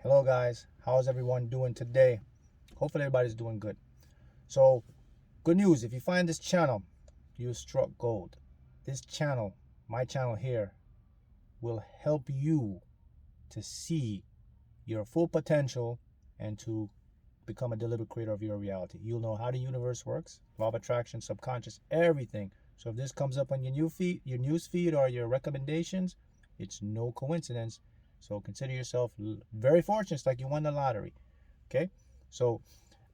Hello guys, how's everyone doing today? Hopefully everybody's doing good. So, good news, if you find this channel, you struck gold. This channel, my channel here, will help you to see your full potential and to become a deliberate creator of your reality. You'll know how the universe works, law of attraction, subconscious, everything. So if this comes up on your news feed or your recommendations, it's no coincidence. So consider yourself very fortunate. It's like you won the lottery. Okay? So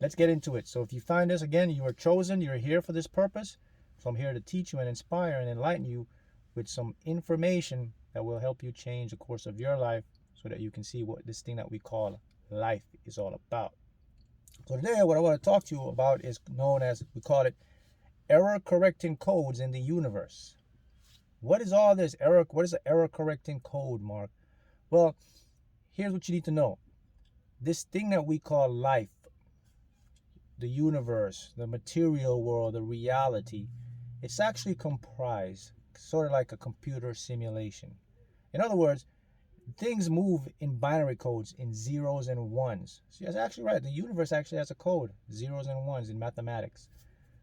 let's get into it. So if you find this, again, you are chosen, you're here for this purpose. So I'm here to teach you and inspire and enlighten you with some information that will help you change the course of your life so that you can see what this thing that we call life is all about. So today what I want to talk to you about is known as, we call it error correcting codes in the universe. What is all this error? What is an error correcting code, Mark? Well, here's what you need to know. This thing that we call life, the universe, the material world, the reality, it's actually comprised sort of like a computer simulation. In other words, things move in binary codes, in zeros and ones. So that's actually right. The universe actually has a code, zeros and ones in mathematics.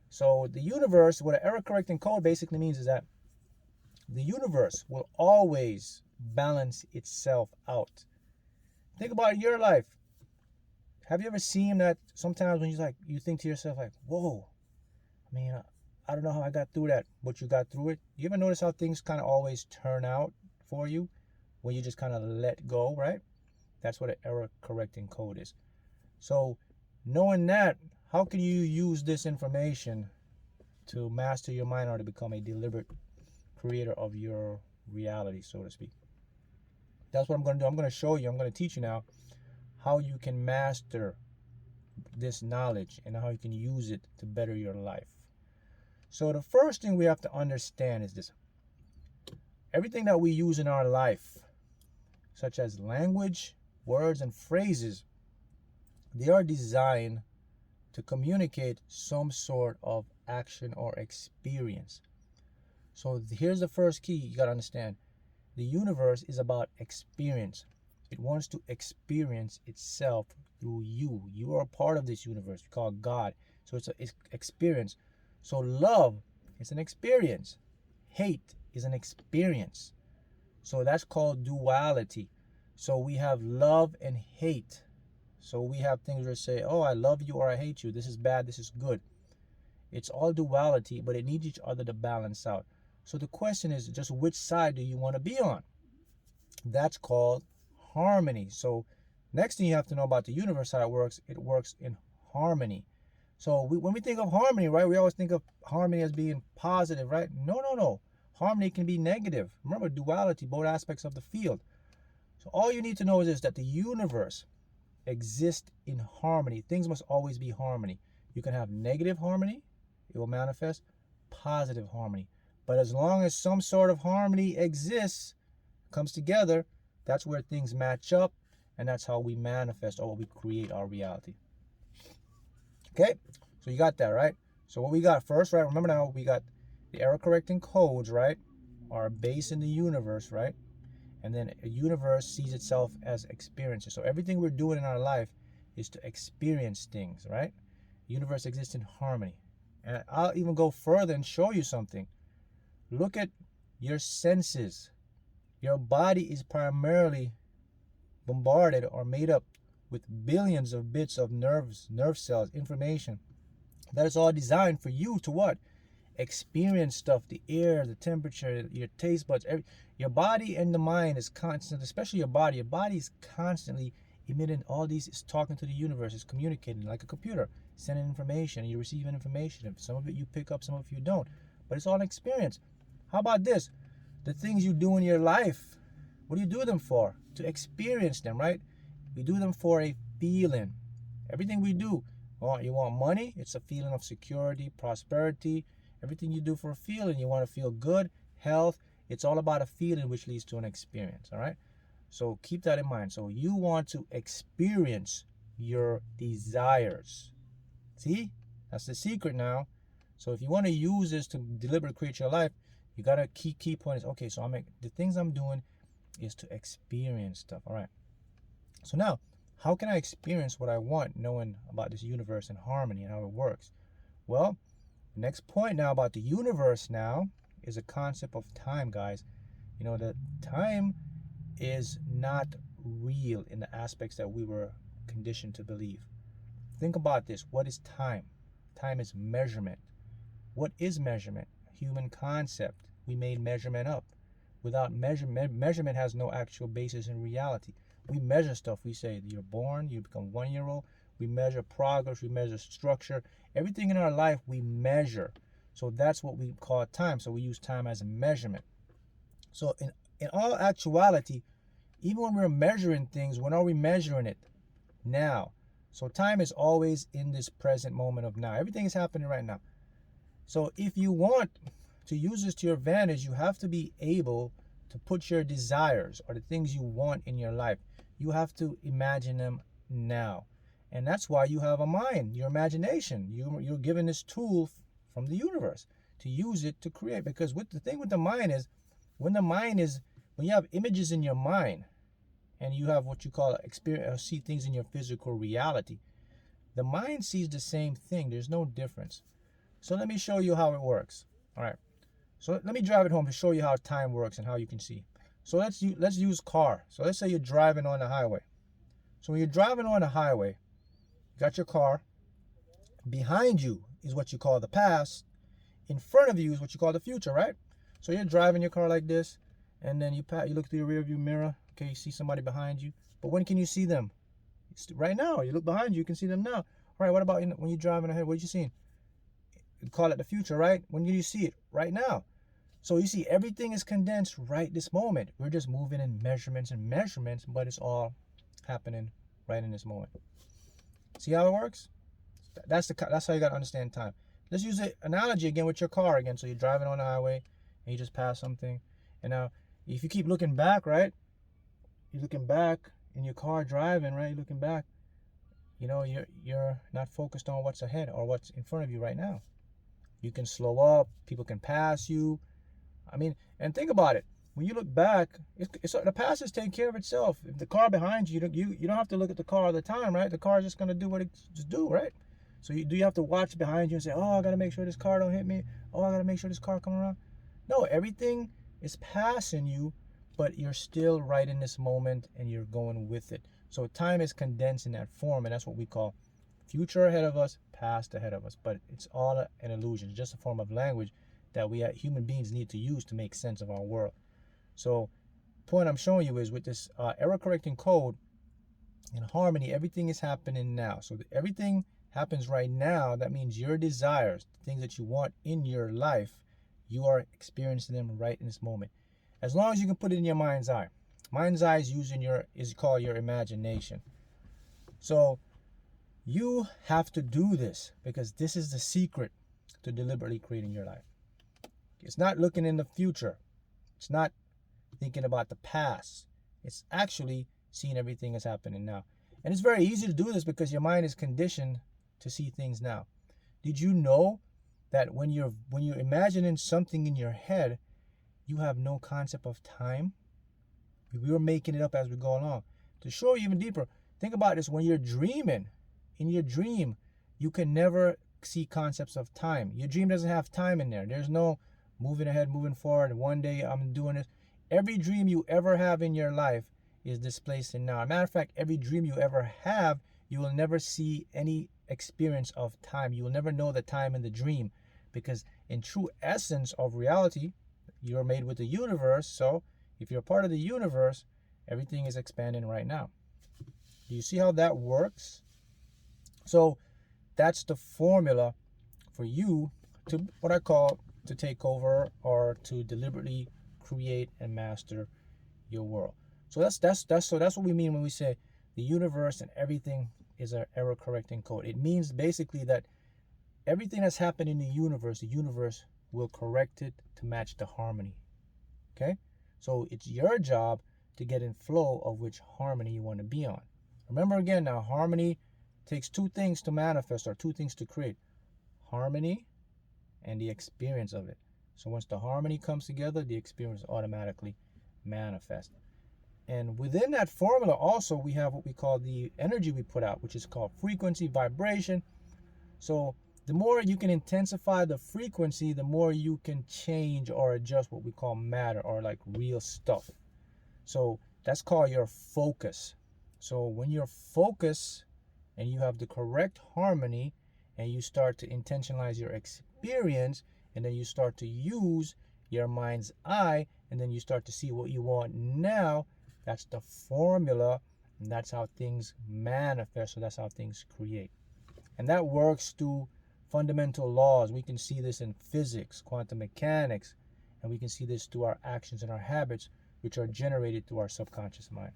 So the universe, what an error correcting code basically means is that the universe will always balance itself out. Think about your life. Have you ever seen that sometimes when you think to yourself like, whoa, I mean, I don't know how I got through that, but you got through it. You ever notice how things kind of always turn out for you when you just kind of let go, right? That's what an error correcting code is. So knowing that, how can you use this information to master your mind or to become a deliberate creator of your reality, so to speak? That's what I'm going to do. I'm going to show you, I'm going to teach you now how you can master this knowledge and how you can use it to better your life. So the first thing we have to understand is this. Everything that we use in our life, such as language, words, and phrases, they are designed to communicate some sort of action or experience. So here's the first key you got to understand. The universe is about experience. It wants to experience itself through you. You are a part of this universe. We call it God. So it's an experience. So love is an experience. Hate is an experience. So that's called duality. So we have love and hate. So we have things that say, oh, I love you or I hate you. This is bad, this is good. It's all duality, but it needs each other to balance out. So the question is just which side do you want to be on? That's called harmony. So next thing you have to know about the universe, how it works in harmony. So when we think of harmony, right, we always think of harmony as being positive, right? No. Harmony can be negative. Remember, duality, both aspects of the field. So all you need to know is this, that the universe exists in harmony. Things must always be harmony. You can have negative harmony, it will manifest positive harmony. But as long as some sort of harmony exists, comes together, that's where things match up, and that's how we manifest or we create our reality. Okay, so you got that, right? So what we got first, right? Remember now, we got the error correcting codes, right? Our base in the universe, right? And then a universe sees itself as experiences. So everything we're doing in our life is to experience things, right? The universe exists in harmony. And I'll even go further and show you something. Look at your senses. Your body is primarily bombarded or made up with billions of bits of nerve cells, information. That is all designed for you to what? Experience stuff, the air, the temperature, your taste buds. Your body and the mind is constant, especially your body. Your body is constantly emitting all these, it's talking to the universe, it's communicating like a computer, sending information, you're receiving information. Some of it you pick up, some of it you don't. But it's all an experience. How about this? The things you do in your life, what do you do them for? To experience them, right? We do them for a feeling. Everything we do, you want money, it's a feeling of security, prosperity. Everything you do for a feeling, you want to feel good, health. It's all about a feeling which leads to an experience, all right? So keep that in mind. So you want to experience your desires. See? That's the secret now. So if you want to use this to deliberately create your life, you got to key point is, okay, so the things I'm doing is to experience stuff, all right? So now, how can I experience what I want knowing about this universe and harmony and how it works? Well, the next point now about the universe now is a concept of time, guys. You know that time is not real in the aspects that we were conditioned to believe. Think about this. What is time? Time is measurement. What is measurement? Human concept. We made measurement up. Without measurement, measurement has no actual basis in reality. We measure stuff. We say you're born, you become 1 year old. We measure progress, we measure structure. Everything in our life we measure. So that's what we call time. So we use time as a measurement. So in all actuality, even when we're measuring things, when are we measuring it? Now. So time is always in this present moment of now. Everything is happening right now. So if you want to use this to your advantage, you have to be able to put your desires or the things you want in your life. You have to imagine them now. And that's why you have a mind, your imagination. You're given this tool from the universe to use it to create. Because the thing with the mind is, when you have images in your mind and you have what you call experience or see things in your physical reality, the mind sees the same thing. There's no difference. So let me show you how it works. All right. So let me drive it home to show you how time works and how you can see. So let's use car. So let's say you're driving on the highway. So when you're driving on the highway, you got your car. Behind you is what you call the past. In front of you is what you call the future, right? So you're driving your car like this, and then you look through your rear view mirror. Okay, you see somebody behind you. But when can you see them? Right now. You look behind you, you can see them now. All right, what about when you're driving ahead? What are you seeing? You call it the future, right? When do you see it? Right now. So you see, everything is condensed right this moment. We're just moving in measurements, but it's all happening right in this moment. See how it works? That's how you got to understand time. Let's use an analogy again with your car again. So you're driving on the highway and you just pass something. And now if you keep looking back, right? You're looking back in your car driving, right? You're looking back. You know, you're not focused on what's ahead or what's in front of you right now. You can slow up. People can pass you. I mean, and think about it. When you look back, the past is taking care of itself. If the car behind you, you don't have to look at the car all the time, right? The car is just gonna do what it just do, right? So you have to watch behind you and say, oh, I gotta make sure this car don't hit me. Oh, I gotta make sure this car come around. No, everything is passing you, but you're still right in this moment and you're going with it. So time is condensed in that form, and that's what we call future ahead of us, past ahead of us. But it's all an illusion. It's just a form of language that we human beings need to use to make sense of our world. So the point I'm showing you is with this error correcting code in harmony, everything is happening now. So everything happens right now. That means your desires, the things that you want in your life, you are experiencing them right in this moment. As long as you can put it in your mind's eye. Mind's eye is called your imagination. So you have to do this because this is the secret to deliberately creating your life. It's not looking in the future. It's not thinking about the past. It's actually seeing everything that's happening now. And it's very easy to do this because your mind is conditioned to see things now. Did you know that when you're imagining something in your head, you have no concept of time? We're making it up as we go along. To show you even deeper, think about this. When you're dreaming, in your dream, you can never see concepts of time. Your dream doesn't have time in there. There's no moving ahead, moving forward. One day I'm doing this. Every dream you ever have in your life is displaced in now. As a matter of fact, every dream you ever have, you will never see any experience of time. You will never know the time in the dream, because in true essence of reality, you're made with the universe. So if you're part of the universe, everything is expanding right now. Do you see how that works? So that's the formula for you to what I call to take over or to deliberately create and master your world. So that's what we mean when we say the universe and everything is an error correcting code. It means basically that everything that's happened in the universe will correct it to match the harmony. Okay? So it's your job to get in flow of which harmony you want to be on. Remember again now, harmony takes two things to manifest or two things to create. Harmony and the experience of it. So once the harmony comes together, the experience automatically manifests. And within that formula also, we have what we call the energy we put out, which is called frequency, vibration. So the more you can intensify the frequency, the more you can change or adjust what we call matter, or like real stuff. So that's called your focus. So when you're focused and you have the correct harmony, and you start to intentionalize your experience, and then you start to use your mind's eye, and then you start to see what you want now, that's the formula, and that's how things manifest. So that's how things create. And that works through fundamental laws. We can see this in physics, quantum mechanics, and we can see this through our actions and our habits, which are generated through our subconscious mind.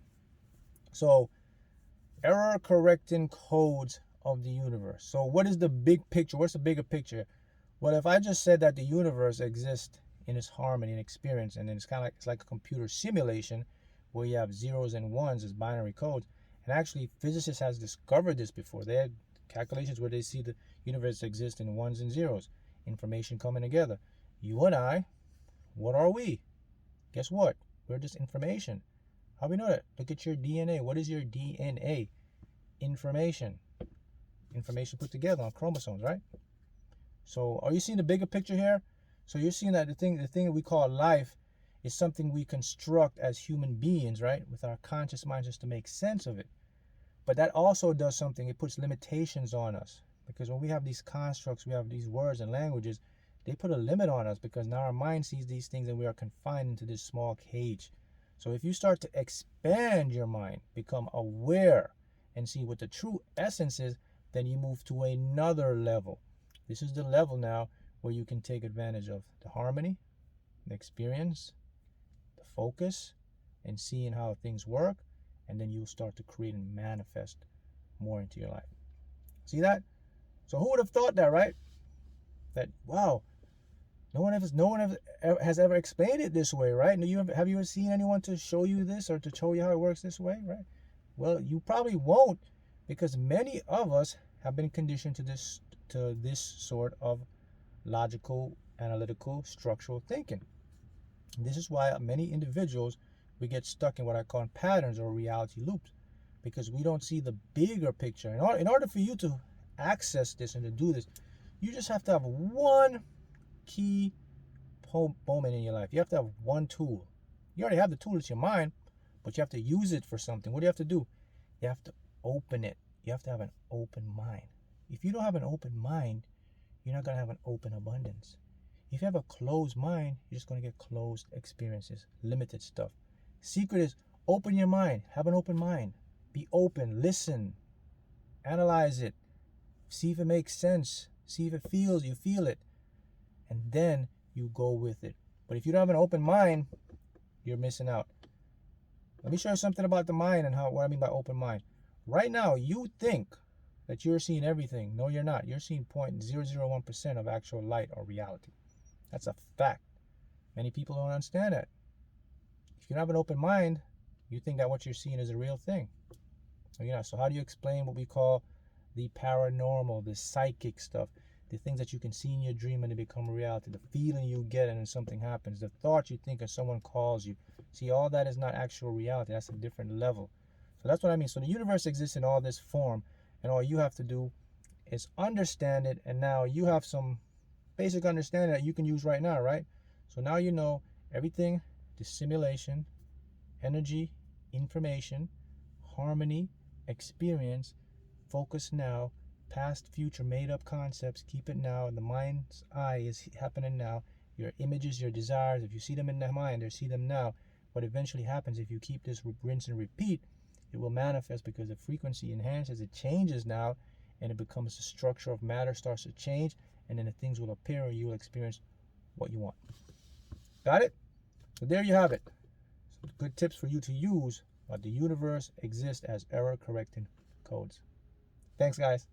So, error correcting codes of the universe. So what is the big picture? What's the bigger picture? Well, if I just said that the universe exists in its harmony and experience, and then it's like a computer simulation where you have zeros and ones as binary codes. And actually, physicists has discovered this before. They had calculations where they see the universe exists in ones and zeros, information coming together. You and I, what are we? Guess what? We're just information. How do we know that? Look at your DNA. What is your DNA? Information put together on chromosomes, right? So are you seeing the bigger picture here? So you're seeing that the thing that we call life is something we construct as human beings, right, with our conscious mind, just to make sense of it. But that also does something. It puts limitations on us, because when we have these constructs, we have these words and languages, they put a limit on us, because now our mind sees these things and we are confined into this small cage. So if you start to expand your mind, become aware, and see what the true essence is, then you move to another level. This is the level now where you can take advantage of the harmony, the experience, the focus, and seeing how things work, and then you'll start to create and manifest more into your life. See that? So who would have thought that, right? That, wow, no one has ever explained it this way, right? Have you ever seen anyone to show you this, or to show you how it works this way, right? Well, you probably won't, because many of us have been conditioned to this sort of logical, analytical, structural thinking. This is why many individuals, we get stuck in what I call patterns or reality loops, because we don't see the bigger picture. In order for you to access this and to do this, you just have to have one key moment in your life. You have to have one tool. You already have the tool, it's your mind, but you have to use it for something. What do you have to do? You have to open it. You have to have an open mind. If you don't have an open mind, you're not going to have an open abundance. If you have a closed mind, you're just going to get closed experiences, limited stuff. Secret is open your mind. Have an open mind. Be open. Listen. Analyze it. See if it makes sense. See if it feels, you feel it. And then you go with it. But if you don't have an open mind, you're missing out. Let me show you something about the mind and what I mean by open mind. Right now, you think that you're seeing everything. No, you're not. You're seeing 0.001% of actual light or reality. That's a fact. Many people don't understand that. If you don't have an open mind, you think that what you're seeing is a real thing. So how do you explain what we call the paranormal, the psychic stuff, the things that you can see in your dream and they become reality, the feeling you get and then something happens, the thought you think and someone calls you. See, all that is not actual reality. That's a different level. So that's what I mean. So the universe exists in all this form, and all you have to do is understand it, and now you have some basic understanding that you can use right now, right? So now you know everything, the simulation, energy, information, harmony, experience, focus now, past, future, made up concepts, keep it now, and the mind's eye is happening now. Your images, your desires, if you see them in the mind, or see them now, what eventually happens if you keep this rinse and repeat, it will manifest, because the frequency enhances, it changes now, and it becomes the structure of matter starts to change, and then the things will appear and you will experience what you want. Got it? So there you have it. So good tips for you to use, but the universe exists as error correcting codes. Thanks, guys.